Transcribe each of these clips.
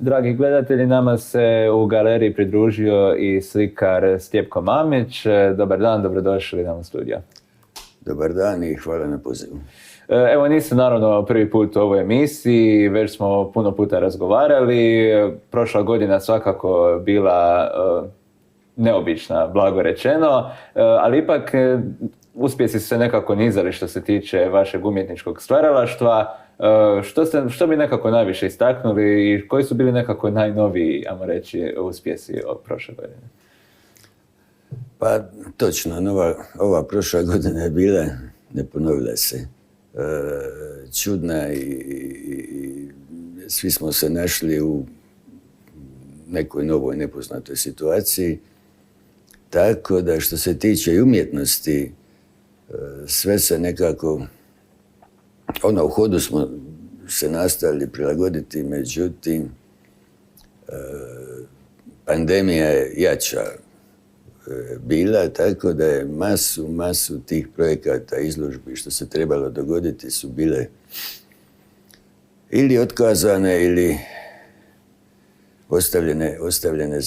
Dragi gledatelji, nama se u galeriji pridružio i slikar Stjepko Mamić. Dobar dan, dobrodošli nam u studio. Dobar dan i hvala na pozivu. Evo, niste naravno prvi put u ovoj emisiji, već smo puno puta razgovarali. Prošla godina svakako bila neobična, blago rečeno, ali ipak uspjesi su se nekako nizali što se tiče vašeg umjetničkog stvaralaštva. Što bi nekako najviše istaknuli i koji su bili nekako najnoviji, ajmo reći, uspjesi od prošle godine? Pa točno, ova prošla godina je bila, ne ponovila se, čudna i svi smo se našli u nekoj novoj nepoznatoj situaciji. Tako da što se tiče umjetnosti, sve se nekako, u hodu smo se nastavili prilagoditi, međutim, pandemija je jača bila, tako da je masu tih projekata, izložbi što se trebalo dogoditi su bile ili otkazane ili ostavljene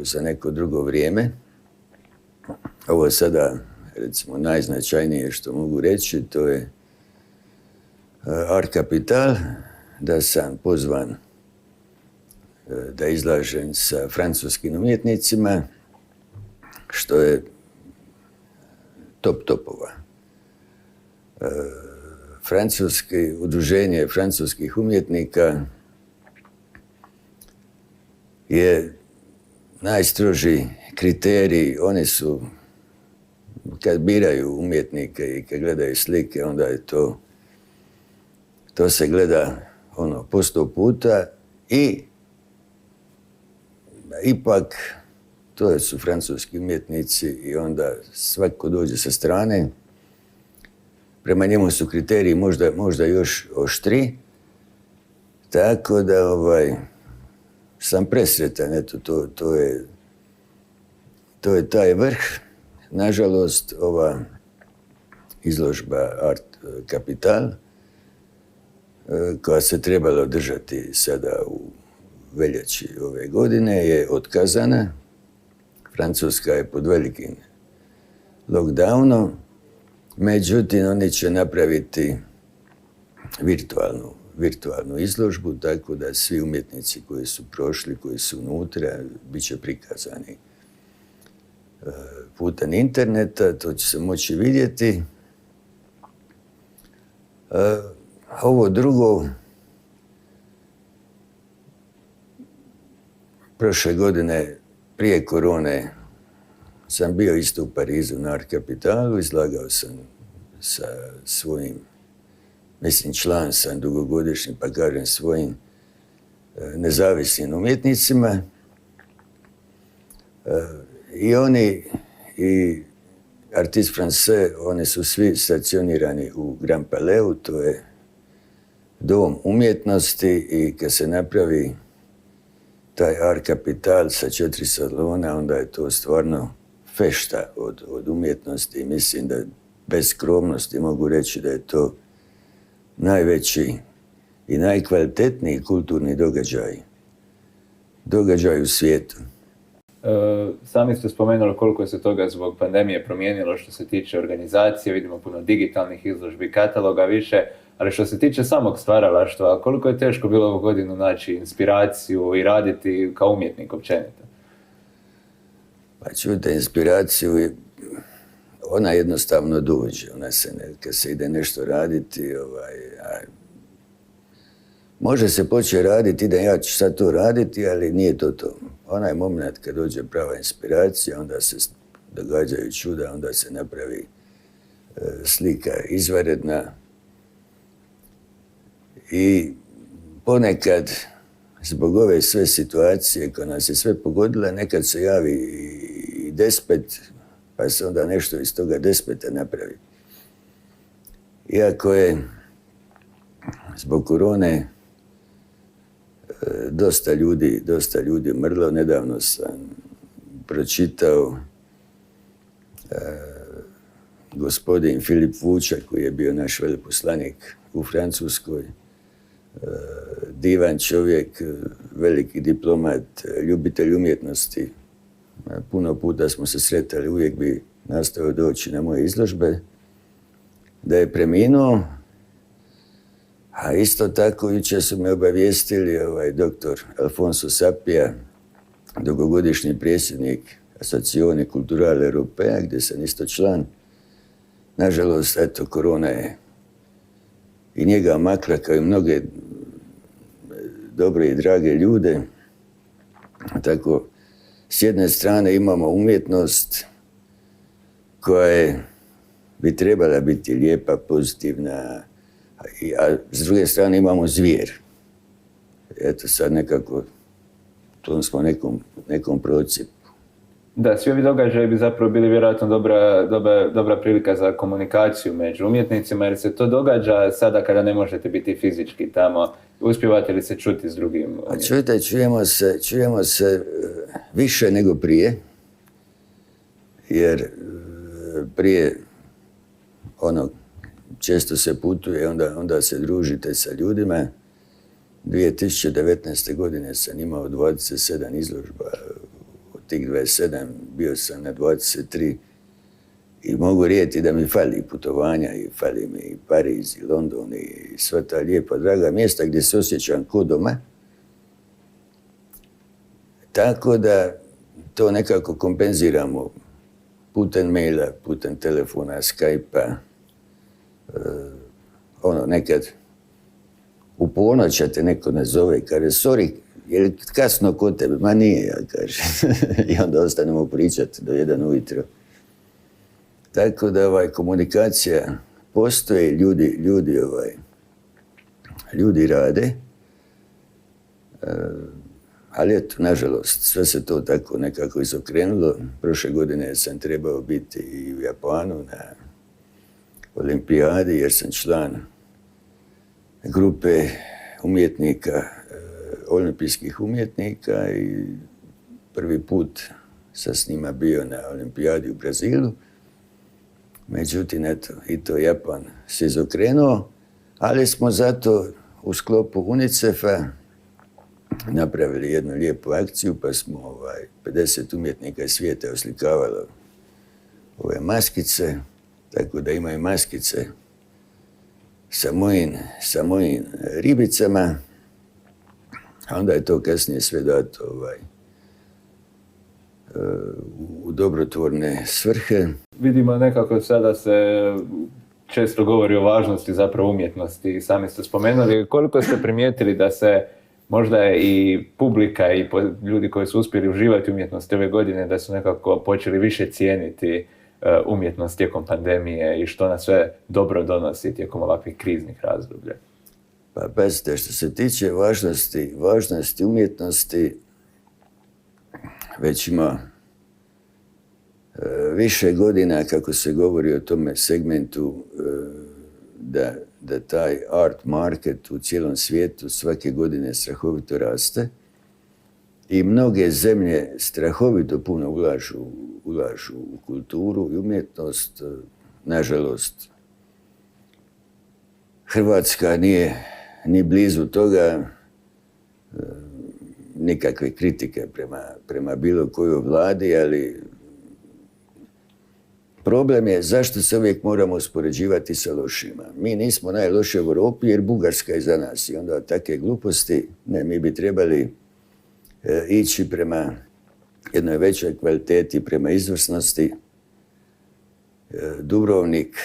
za neko drugo vrijeme. Ovo sada, recimo, najznačajnije što mogu reći, to je Art Capital, da sam pozvan da izlažem sa francuskim umjetnicima, što je top topova. Udruženje francuskih umjetnika je najstroži kriterij. Oni su, kad biraju umjetnike i kad gledaju slike, onda je to se gleda po 100 puta i ipak to su francuski umjetnici i onda svako dođe sa strane. Prema njemu su kriteriji možda još oštri, tako da sam presretan, eto, to je taj vrh. Nažalost, ova izložba Art Capital, koja se trebala održati sada u veljači ove godine, je otkazana. Francuska je pod velikim lockdownom, međutim, oni će napraviti virtualnu izložbu, tako da svi umjetnici koji su prošli, koji su unutra, bit će prikazani putem interneta, to će se moći vidjeti. Ovo drugo, prošle godine, prije korone, sam bio isto u Parizu na Art Capitalu, izlagao sam sa svojim, član sam dugogodišnji, pa kažem svojim nezavisnim umjetnicima. I oni, i Artistes Français, oni su svi stacionirani u Grand Palais, to je dom umjetnosti, i kad se napravi taj Art Capital sa 4 salona, onda je to stvarno fešta od umjetnosti i mislim da bez skromnosti mogu reći da je to najveći i najkvalitetniji kulturni događaj u svijetu. Sami ste spomenuli koliko se toga zbog pandemije promijenilo što se tiče organizacije, vidimo puno digitalnih izložbi, kataloga više, ali što se tiče samog stvaralaštva, koliko je teško bilo ovu godinu naći inspiraciju i raditi kao umjetnik općenito? Pa čujte, inspiraciju, ona jednostavno dođe, kad se ide nešto raditi, može se početi raditi, da ja ću sad to raditi, ali nije to. Onaj moment kad dođe prava inspiracija, onda se događaju čuda, onda se napravi slika izvanredna. I ponekad, zbog ove sve situacije koja nas je sve pogodila, nekad se javi i despet, pa se onda nešto iz toga despeta napravi. Iako je zbog korone dosta ljudi umrlo, nedavno sam pročitao gospodin Filip Vučak, koji je bio naš veleposlanik u Francuskoj, divan čovjek, veliki diplomat, ljubitelj umjetnosti. Puno puta smo se sretali, uvijek bi nastao doći na moje izložbe. Da je preminuo, a isto tako jučer su me obavijestili doktor Alfonso Sapia, dugogodišnji predsjednik Associazione Culturale Europea, gdje sam isto član. Nažalost, eto, korona je i njega makla kao i mnoge dobre i drage ljude. Tako, s jedne strane imamo umjetnost koja bi trebala biti lijepa, pozitivna, a s druge strane imamo zvijer. Eto sad nekako, tu smo nekom procijepu. Da, svi ovi događaji bi zapravo bili vjerojatno dobra prilika za komunikaciju među umjetnicima, jer se to događa sada kada ne možete biti fizički tamo. Uspijevate li se čuti s drugim umjetnicima? A čujte, čujemo se više nego prije, jer prije često se putuje, onda se družite sa ljudima. 2019. godine sam imao 27 izložba, od tih 27 bio sam na 23 i mogu rijeti da mi fali putovanja i fali mi i Pariz i London i sva ta lijepa, draga mjesta gdje se osjećam ko doma. Tako da to nekako kompenziramo putem maila, putem telefona, Skype-a. Nekad u ponoć te neko nazove i kaže, sorry, je li kasno kod tebe? Ma nije, ja kažem. I onda ostanemo pričati do 1 ujutro. Tako da komunikacija postoji, ljudi rade. Ali eto, nažalost, sve se to tako nekako izokrenulo. Prošle godine sam trebao biti i u Japanu na olimpijadi, jer sam član grupe umjetnika, olimpijskih umjetnika i prvi put sam s njima bio na olimpijadi u Brazilu. Međutim, eto, i to Japan se izokrenuo, ali smo zato u sklopu UNICEF-a napravili jednu lijepu akciju, pa smo 50 umjetnika iz svijeta oslikavalo ove maskice, tako da imaju maskice sa mojim ribicama, a onda je to kasnije sve dato u dobrotvorne svrhe. Vidimo nekako sada se često govori o važnosti zapravo umjetnosti. Sami ste spomenuli, koliko ste primijetili da se možda i publika i ljudi koji su uspjeli uživati umjetnosti ove godine, da su nekako počeli više cijeniti umjetnost tijekom pandemije i što nas sve dobro donosi tijekom ovakvih kriznih razdoblja? Pa pazite, što se tiče važnosti umjetnosti, već ima više godina kako se govori o tome segmentu da taj art market u cijelom svijetu svake godine strahovito raste i mnoge zemlje strahovito puno ulažu u kulturu i umjetnost. Nažalost, Hrvatska nije ni blizu toga, nikakve kritike prema bilo kojoj vladi, ali problem je zašto se uvijek moramo uspoređivati sa lošima. Mi nismo najlošiji u Europi jer Bugarska je za nas i onda takve gluposti, ne, mi bi trebali ići prema jednoj većoj kvaliteti, prema izvrsnosti. Dubrovnik,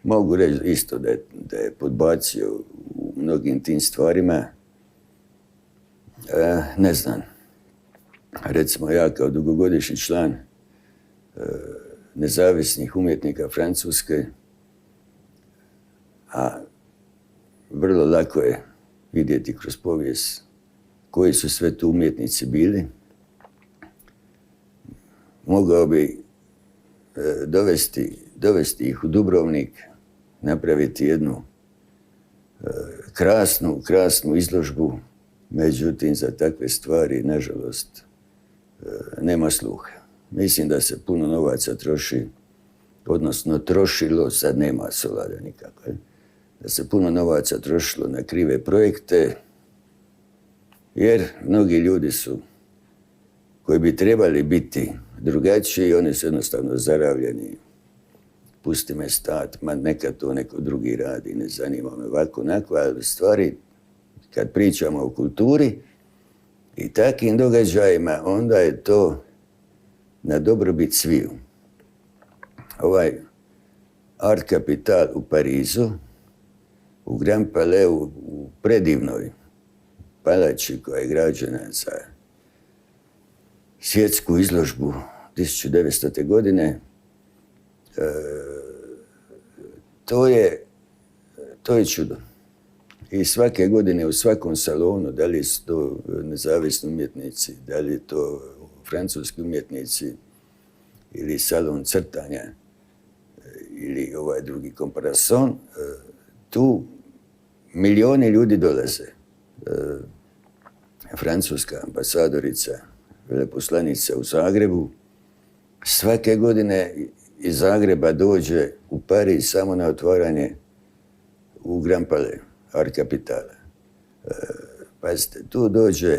mogu reći isto da je podbacio u mnogim tim stvarima. Ne znam, recimo ja kao dugogodišnji član nezavisnih umjetnika Francuske, a vrlo lako je vidjeti kroz povijest koji su sve tu umjetnici bili. Mogao bi dovesti ih u Dubrovnik, napraviti jednu krasnu izložbu, međutim za takve stvari, nažalost, nema sluha. Mislim da se puno novaca troši, odnosno trošilo, sad nema solada nikako, da se puno novaca trošilo na krive projekte, jer mnogi ljudi su, koji bi trebali biti drugačiji, oni su jednostavno zaravljeni. Pusti me stat, ma neka to neko drugi radi, ne zanima me ovako, onako, ali stvari, kad pričamo o kulturi i takvim događajima, onda je to na dobrobit sviju. Ovaj Art Capital u Parizu, u Grand Palais, u predivnoj palači koja je građena za svjetsku izložbu 1900. godine, to je čudo. I svake godine u svakom salonu, da li su to nezavisni umjetnici, da li je to francuski umjetnici ili salon crtanja ili ovaj drugi komparason, tu milijoni ljudi dolaze. Francuska ambasadorica, veleposlanica u Zagrebu, svake godine iz Zagreba dođe u Pariz samo na otvaranje u Grand Palais, Art Capitala. Pazite, tu dođe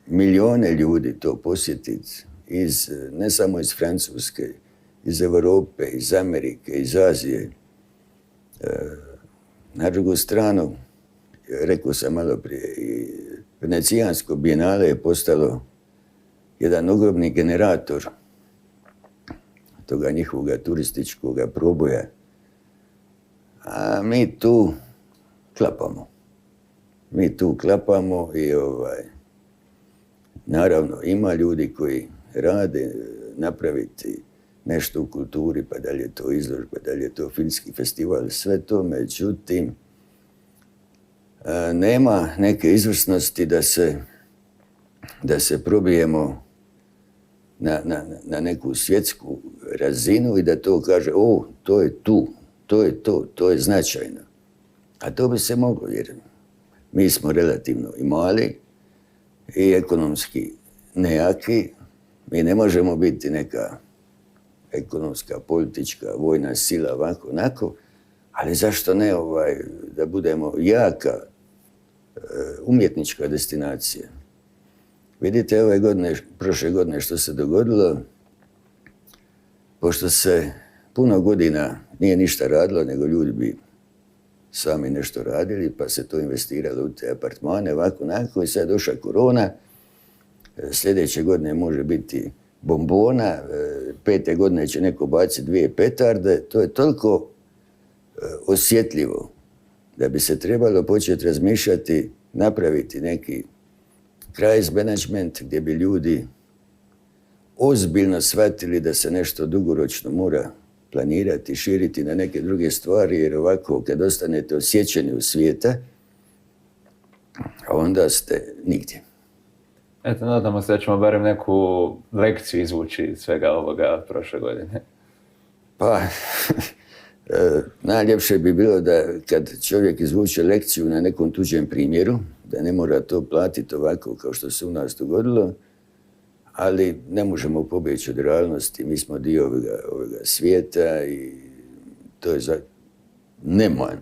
milijone ljudi to posjetiti, ne samo iz Francuske, iz Europe, iz Amerike, iz Azije. Na drugu stranu, rekao sam malo prije, i Venecijansko bijenale je postalo jedan ogromni generator toga njihovog turističkog proboja. A mi tu klapamo. I naravno ima ljudi koji rade napraviti nešto u kulturi, pa da li je to izložba, da li je to filmski festival, sve to, međutim, nema neke izvrsnosti da se probijemo na neku svjetsku razinu i da to kaže, to je tu, to je značajno. A to bi se moglo, jer mi smo relativno i mali i ekonomski nejaki. Mi ne možemo biti neka ekonomska, politička, vojna sila, ovako, onako, ali zašto ne da budemo jaka umjetnička destinacija. Vidite prošle godine što se dogodilo, pošto se puno godina nije ništa radilo, nego ljudi bi sami nešto radili, pa se to investiralo u te apartmane, ovako, onako, i sad je došla korona, sljedeće godine može biti bombona, 5. godine će neko baciti 2 petarde, to je toliko osjetljivo da bi se trebalo početi razmišljati, napraviti neki crisis management gdje bi ljudi ozbiljno shvatili da se nešto dugoročno mora planirati, širiti na neke druge stvari, jer ovako kad ostanete osjećani u svijeta, onda ste nigdje. Eto, nadamo se da ćemo barem neku lekciju izvući iz svega ovoga prošle godine. Pa, najljepše bi bilo da kad čovjek izvuče lekciju na nekom tuđem primjeru, da ne mora to platiti ovako kao što se u nas dogodilo, ali ne možemo pobjeći od realnosti. Mi smo dio ovoga svijeta i to je neman.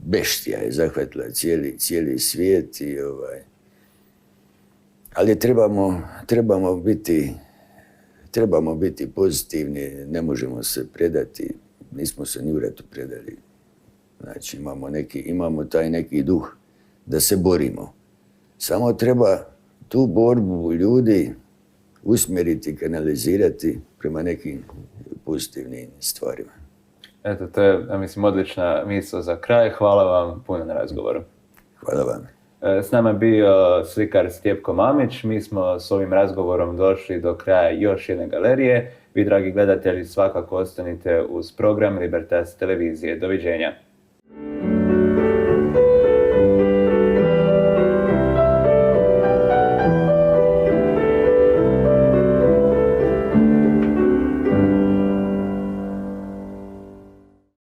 Beštija je zahvatila cijeli svijet i ali trebamo biti pozitivni, ne možemo se predati, nismo se ni u ratu predali. Znači imamo taj neki duh da se borimo. Samo treba tu borbu ljudi usmjeriti, kanalizirati prema nekim pozitivnim stvarima. Eto, to je, ja mislim, odlična misao za kraj. Hvala vam puno na razgovoru. Hvala vam. S nama je bio slikar Stjepko Mamić. Mi smo s ovim razgovorom došli do kraja još jedne galerije. Vi, dragi gledatelji, svakako ostanite uz program Libertas televizije. Doviđenja.